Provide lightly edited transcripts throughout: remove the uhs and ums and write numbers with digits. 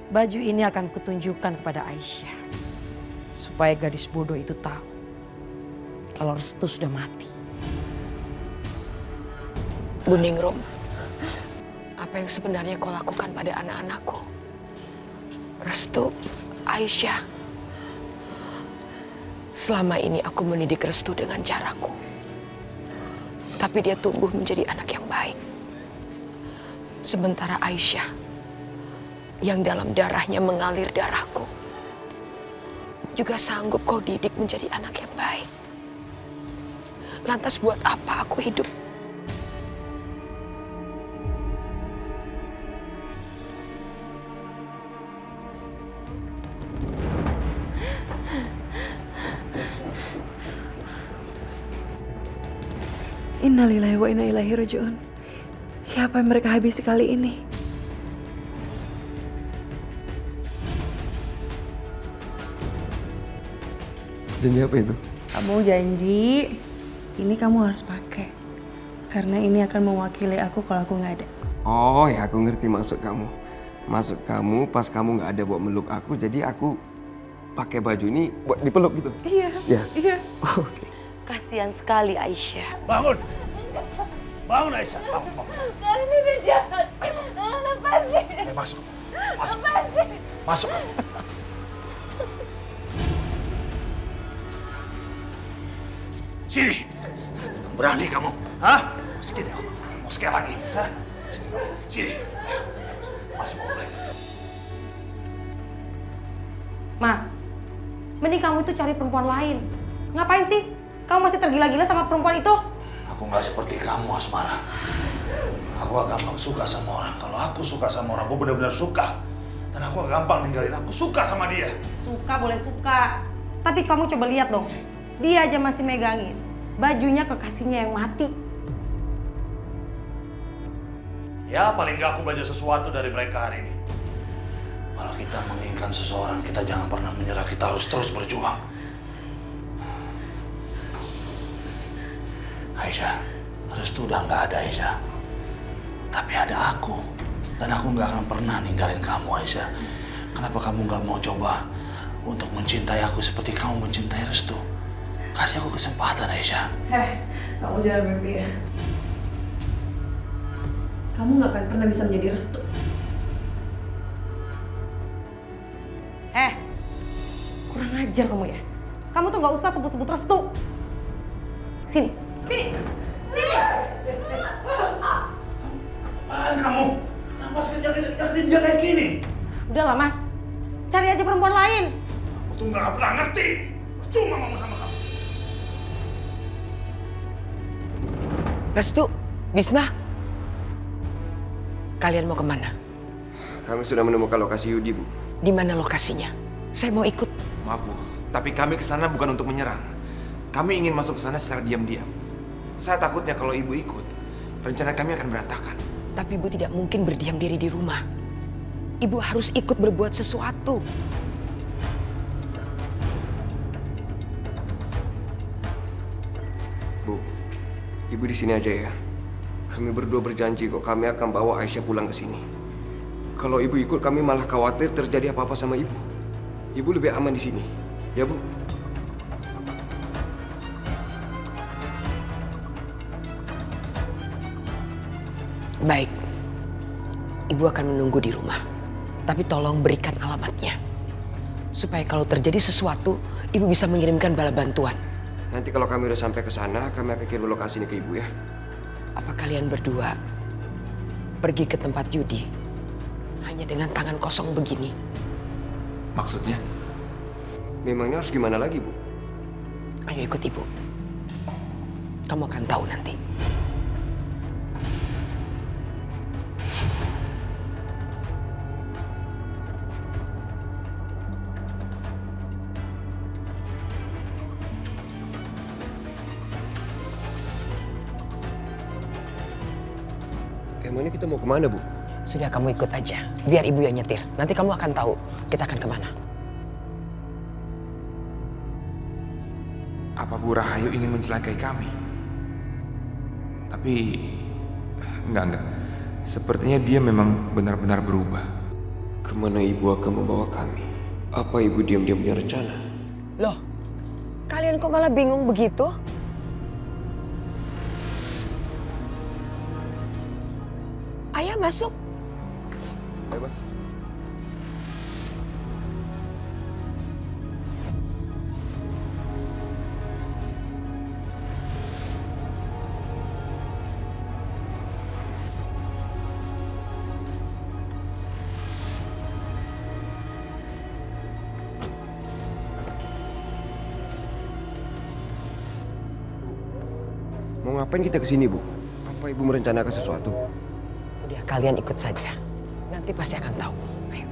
Baju ini akan kutunjukkan kepada Aisyah. Supaya gadis bodoh itu tahu kalau Restu sudah mati. Bu Ningrum, apa yang sebenarnya kau lakukan pada anak-anakku? Restu, Aisyah. Selama ini aku mendidik Restu dengan caraku. Tapi dia tumbuh menjadi anak yang baik. Sementara Aisyah, yang dalam darahnya mengalir darahku, juga sanggup kau didik menjadi anak yang baik. Lantas buat apa aku hidup? Innalillahi wa inna ilaihi raji'un. Siapa yang mereka habisi kali ini? Janji apa itu? Kamu janji ini kamu harus pakai. Karena ini akan mewakili aku kalau aku nggak ada. Oh ya, aku ngerti maksud kamu. Maksud kamu pas kamu nggak ada buat meluk aku, jadi aku pakai baju ini buat dipeluk gitu? Iya. Ya? Iya. Oh, oke. Kasihan sekali Aisyah. Bangun! Bangun Aisyah, bangun, bangun. Kalian ini udah jahat. Lepasin. Masuk. Masuk. Lepasin. Masuk. Sini. Berani kamu? Hah? Sini. Mau sekali lagi? Hah? Sini kamu. Sini. Masuk. Mas, mending kamu itu cari perempuan lain. Ngapain sih? Kamu masih tergila-gila sama perempuan itu? Aku nggak seperti kamu, Asmara. Aku gak gampang suka sama orang. Kalau aku suka sama orang, aku benar-benar suka. Dan aku gak gampang ninggalin. Aku suka sama dia. Suka boleh suka. Tapi kamu coba lihat dong. Dia aja masih megangin bajunya kekasihnya yang mati. Ya, paling nggak aku belajar sesuatu dari mereka hari ini. Kalau kita menginginkan seseorang, kita jangan pernah menyerah. Kita harus terus berjuang. Aisyah, Restu udah nggak ada, Aisyah. Tapi ada aku. Dan aku nggak akan pernah ninggalin kamu, Aisyah. Kenapa kamu nggak mau coba untuk mencintai aku seperti kamu mencintai Restu? Kasih aku kesempatan, Aisyah. Kamu jangan mimpi ya. Kamu nggak akan pernah bisa menjadi Restu. Kurang ajar kamu ya. Kamu tuh nggak usah sebut-sebut Restu. Sini. Sini. Sini. Apaan kamu? Kenapa sih nyakitin dia kayak gini? Udahlah Mas. Cari aja perempuan lain. Aku tuh nggak pernah ngerti. Cuma ngomong sama kamu. Restu, Bisma, kalian mau kemana? Kami sudah menemukan lokasi Yudi, Bu. Di mana lokasinya? Saya mau ikut. Maaf Bu, tapi kami ke sana bukan untuk menyerang. Kami ingin masuk ke sana secara diam-diam. Saya takutnya kalau Ibu ikut, rencana kami akan berantakan. Tapi Ibu tidak mungkin berdiam diri di rumah. Ibu harus ikut berbuat sesuatu. Bu, Ibu di sini aja ya. Kami berdua berjanji kok kami akan bawa Aisyah pulang ke sini. Kalau Ibu ikut, kami malah khawatir terjadi apa-apa sama Ibu. Ibu lebih aman di sini, ya Bu? Baik, Ibu akan menunggu di rumah. Tapi tolong berikan alamatnya. Supaya kalau terjadi sesuatu, Ibu bisa mengirimkan bala bantuan. Nanti kalau kami udah sampai ke sana, kami akan kirim lokasi ini ke Ibu ya. Apa kalian berdua pergi ke tempat Yudi hanya dengan tangan kosong begini? Maksudnya? Memangnya harus gimana lagi, Bu? Ayo ikut Ibu. Kamu akan tahu nanti. Emangnya kita mau kemana, Bu? Sudah kamu ikut aja, biar ibu yang nyetir. Nanti kamu akan tahu kita akan kemana. Apa Bu Rahayu ingin mencelakai kami? Tapi enggak. Sepertinya dia memang benar-benar berubah. Kemana ibu akan membawa kami? Apa ibu diam-diam punya rencana? Loh, kalian kok malah bingung begitu? Ayah masuk. Bebas. Mau ngapain kita kesini, Bu? Apa ibu merencanakan sesuatu? Udah, kalian ikut saja. Nanti pasti akan tahu. Ayo.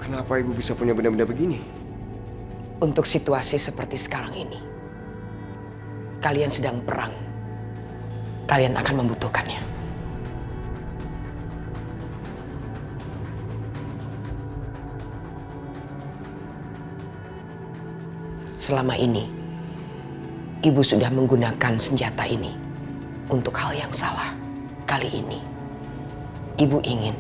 Kenapa ibu bisa punya benda-benda begini? Untuk situasi seperti sekarang ini, kalian sedang perang. Kalian akan membutuhkannya. Selama ini, ibu sudah menggunakan senjata ini untuk hal yang salah. Kali ini, ibu ingin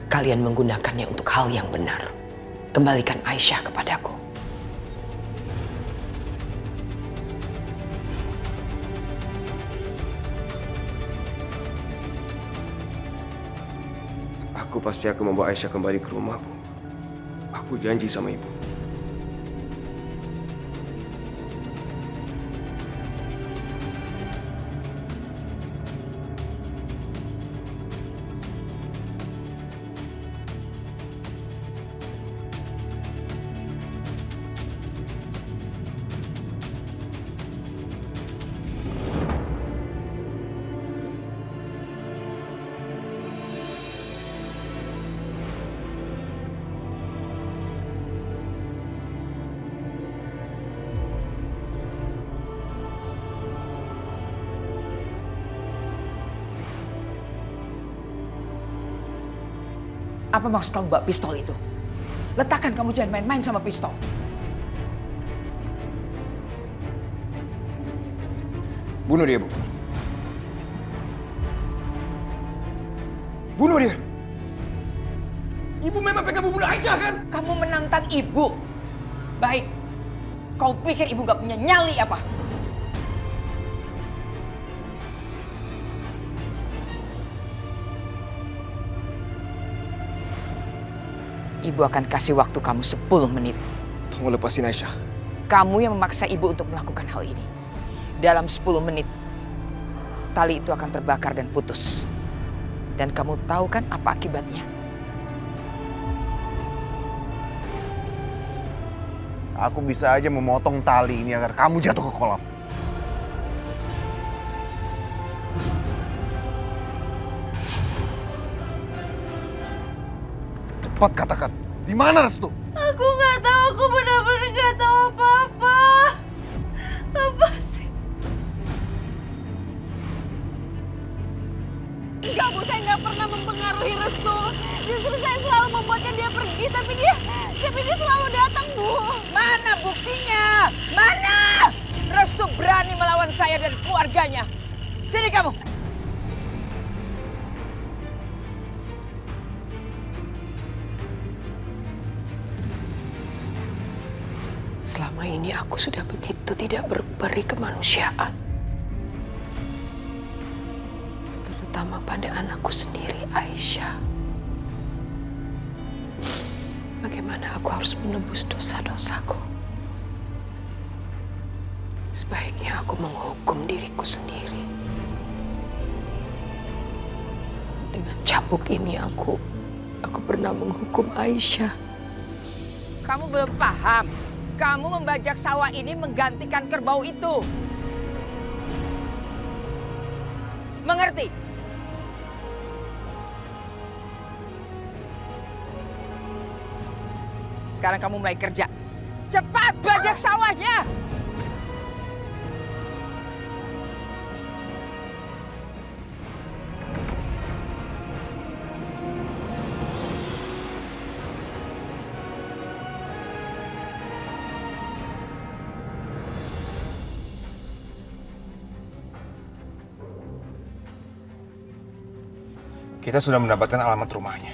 kalian menggunakannya untuk hal yang benar. Kembalikan Aisyah kepadaku. Aku pasti akan membawa Aisyah kembali ke rumah, Bu. Aku janji sama ibu. Apa maksud kamu bawa pistol itu? Letakkan, kamu jangan main-main sama pistol. Bunuh dia, Bu. Bunuh dia. Ibu memang pengen membunuh Aisyah, kan? Kamu menantang ibu. Baik. Kau pikir ibu gak punya nyali apa? Ibu akan kasih waktu kamu 10 menit. Tolong lepasin Aisyah. Kamu yang memaksa ibu untuk melakukan hal ini. Dalam 10 menit, tali itu akan terbakar dan putus. Dan kamu tahu kan apa akibatnya? Aku bisa aja memotong tali ini agar kamu jatuh ke kolam. Cepat katakan, di mana Restu? Aku nggak tahu, aku benar-benar nggak tahu apa-apa. Lepasin. Enggak, Bu, saya nggak pernah mempengaruhi Restu. Justru saya selalu membuatnya dia pergi, tapi dia selalu datang, Bu. Mana buktinya? Mana? Restu berani melawan saya dan keluarganya. Sini kamu. Selama ini aku sudah begitu tidak berberi kemanusiaan. Terutama pada anakku sendiri, Aisyah. Bagaimana aku harus menebus dosa-dosaku? Sebaiknya aku menghukum diriku sendiri. Dengan cambuk ini aku pernah menghukum Aisyah. Kamu belum paham. Kamu membajak sawah ini menggantikan kerbau itu. Mengerti? Sekarang kamu mulai kerja. Cepat bajak sawahnya! Kita sudah mendapatkan alamat rumahnya.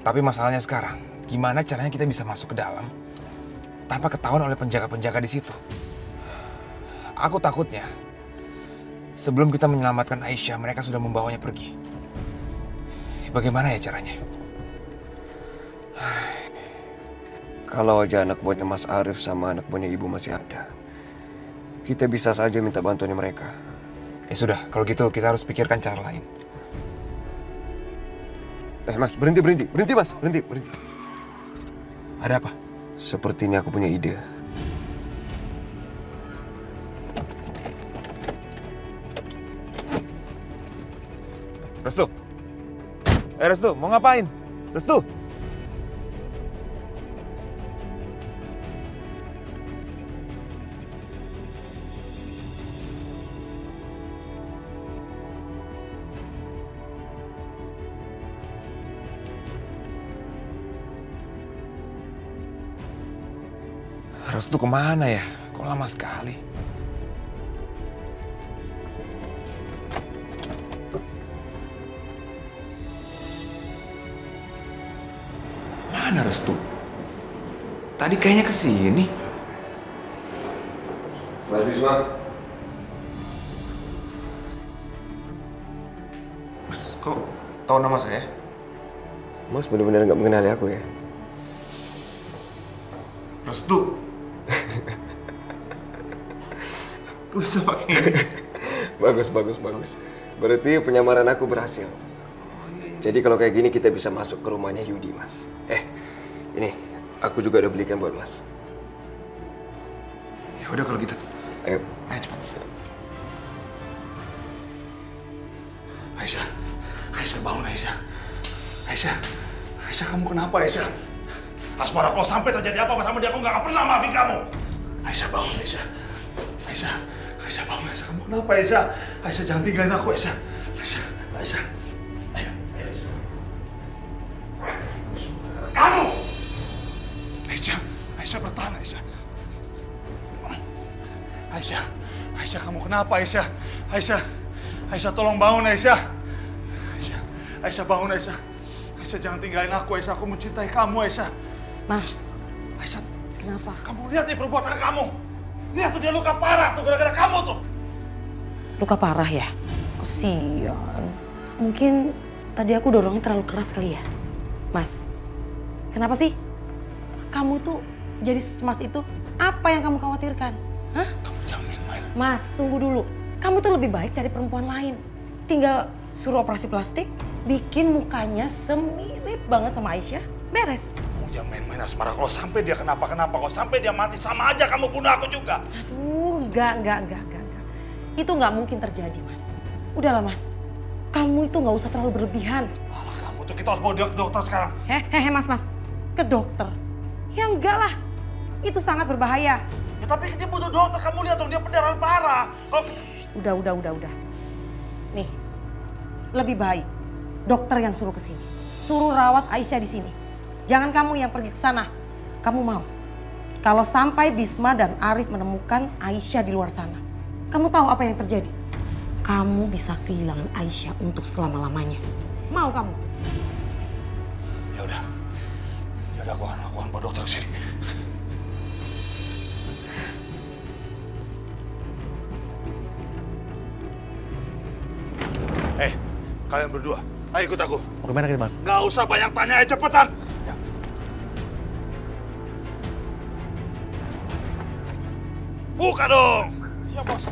Tapi masalahnya sekarang, gimana caranya kita bisa masuk ke dalam tanpa ketahuan oleh penjaga-penjaga di situ? Aku takutnya sebelum kita menyelamatkan Aisyah, mereka sudah membawanya pergi. Bagaimana ya caranya? Kalau aja anak buahnya Mas Arif sama anak buahnya Ibu masih ada, kita bisa saja minta bantuan mereka. Ya sudah, kalau gitu kita harus pikirkan cara lain. Mas, berhenti Mas, berhenti. Ada apa? Sepertinya aku punya ide. Restu! Restu, mau ngapain? Restu! Restu kemana ya? Kok lama sekali? Mana Restu? Tadi kayaknya kesini. Mas Bisma. Mas, kok tahu nama saya? Mas benar-benar nggak mengenali aku ya? Restu. Kok bisa pakai ini? Bagus. Berarti penyamaran aku berhasil. Jadi kalau kayak gini kita bisa masuk ke rumahnya Yudi, Mas. Ini aku juga udah belikan buat Mas. Ya udah kalau gitu. Ayo cepat. Aisyah bangun Aisyah. Aisyah kamu kenapa Aisyah? Asmara, kalau sampai terjadi apa sama dia, aku nggak pernah maafin kamu. Aisyah bangun Aisyah bangun Aisyah, kamu kenapa Aisyah? Aisyah jangan tinggalin aku Aisyah. Ayo Aisyah. Kamu! Aisyah bertahan Aisyah. Aisyah kamu kenapa Aisyah? Aisyah tolong bangun Aisyah. Aisyah bangun Aisyah. Aisyah jangan tinggalin aku Aisyah, aku mencintai kamu Aisyah. Mas, Aisyah, kenapa? kamu lihat nih perbuatan kamu. Lihat tuh dia luka parah tuh gara-gara kamu tuh. Luka parah ya? Kesian. Mungkin tadi aku dorongnya terlalu keras kali ya? Mas, kenapa sih? Kamu tuh jadi secemas itu? Apa yang kamu khawatirkan? Hah? Kamu jangan main-main. Mas, tunggu dulu. Kamu tuh lebih baik cari perempuan lain. Tinggal suruh operasi plastik, bikin mukanya semirip banget sama Aisyah. Beres. Kamu jangan main-main Asmara. Kalau sampai dia kenapa-kenapa, kalau sampai dia mati, sama aja kamu bunuh aku juga. Aduh, enggak. Itu nggak mungkin terjadi, Mas. Udahlah, Mas. Kamu itu nggak usah terlalu berlebihan. Alah kamu tuh, kita harus bawa dia ke dokter sekarang. Mas. Ke dokter? Ya enggak lah. Itu sangat berbahaya. Ya tapi dia butuh dokter, kamu lihat dong dia pendarahan parah. Kalau Udah. Nih, lebih baik dokter yang suruh ke sini. Suruh rawat Aisyah di sini. Jangan kamu yang pergi ke sana. Kamu mau? Kalau sampai Bisma dan Arif menemukan Aisyah di luar sana, kamu tahu apa yang terjadi? Kamu bisa kehilangan Aisyah untuk selama-lamanya. Mau kamu? Ya udah aku akan bawa dokter ke sini. Kalian berdua, ayo ikut aku. Mau kemana kita, Bang? Nggak usah banyak tanya, ayo cepetan. Ya. Buka dong. Siap, Bos.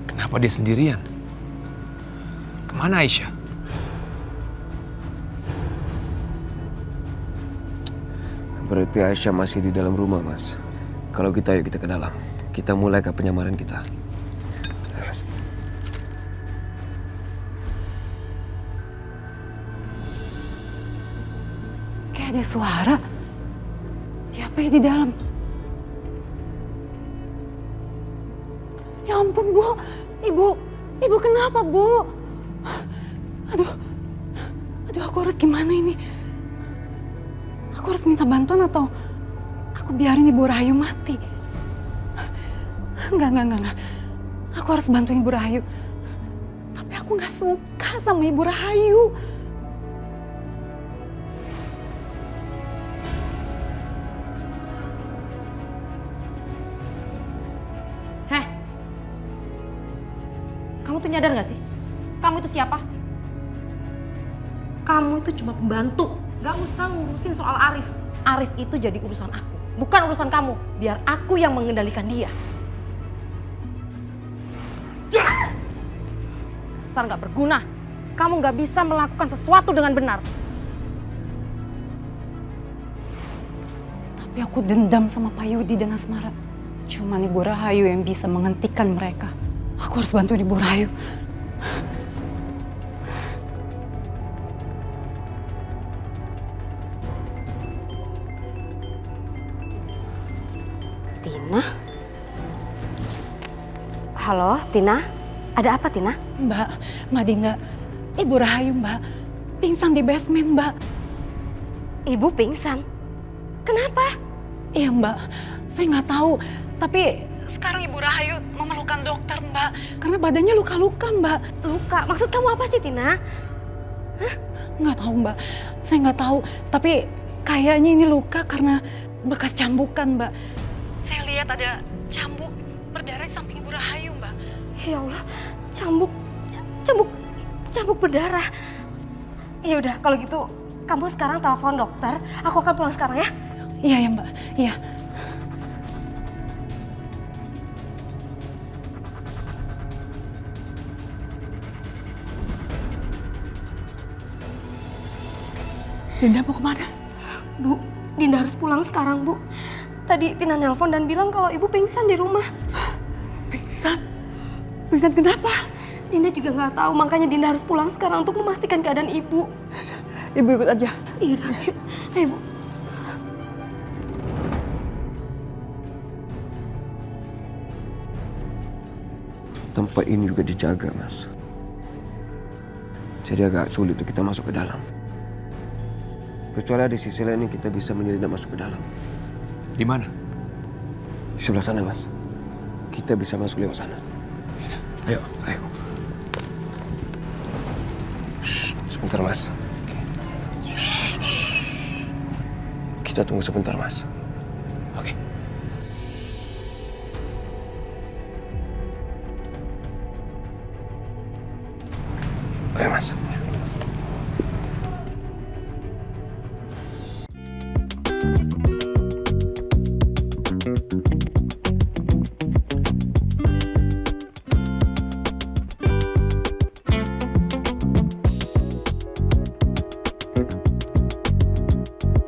Kenapa dia sendirian? Kemana Aisyah? Berarti Aisyah masih di dalam rumah, Mas. Kalau gitu, ayo kita ke dalam. Kita mulai ke penyamaran kita. Kayak ada suara. Siapa yang di dalam? Ya ampun, Bu. Ibu kenapa, Bu? Aduh, aku harus gimana ini? Aku harus minta bantuan atau aku biarin Ibu Rahayu mati? Enggak. Aku harus bantuin Ibu Rahayu. Tapi aku nggak suka sama Ibu Rahayu. Heh, kamu tuh nyadar gak sih? Kamu itu siapa? Kamu itu cuma pembantu. Gak usah ngurusin soal Arif. Arif itu jadi urusan aku, bukan urusan kamu. Biar aku yang mengendalikan dia. Dasar gak berguna. Kamu gak bisa melakukan sesuatu dengan benar. Tapi aku dendam sama Pak Yudi dan Asmara. Cuman Ibu Rahayu yang bisa menghentikan mereka. Aku harus bantuin Ibu Rahayu. Tina? Halo, Tina? Ada apa, Tina? Mbak Dinda. Ibu Rahayu, Mbak. Pingsan di basement, Mbak. Ibu pingsan? Kenapa? Iya, Mbak. Saya nggak tahu. Tapi sekarang Ibu Rahayu memerlukan dokter, Mbak. Karena badannya luka-luka, Mbak. Luka? Maksud kamu apa sih, Tina? Hah? Nggak tahu, Mbak. Saya nggak tahu. Tapi kayaknya ini luka karena bekas cambukan, Mbak. Saya lihat ada cambuk berdarah di samping Ibu Rahayu, Mbak. Ya Allah, cambuk berdarah. Ya udah, kalau gitu kamu sekarang telepon dokter. Aku akan pulang sekarang ya. Iya ya, Mbak. Iya. Dinda mau kemana? Bu, Dinda harus pulang sekarang, Bu. Tadi Tina nelpon dan bilang kalau ibu pingsan di rumah. Pingsan? Pingsan kenapa? Dinda juga nggak tahu, makanya Dinda harus pulang sekarang untuk memastikan keadaan ibu. Ibu ikut aja. Iya, ayo. Ayo, Bu. Tempat ini juga dijaga, Mas. Jadi agak sulit untuk kita masuk ke dalam. Kecuali di sisi lain yang kita bisa menyelinap masuk ke dalam. Di mana? Di sebelah sana, Mas. Kita bisa masuk lewat sana. Ayo. Ayo. Shh, sebentar, Mas. Kita tunggu sebentar, Mas. Oke. Ayo, Mas.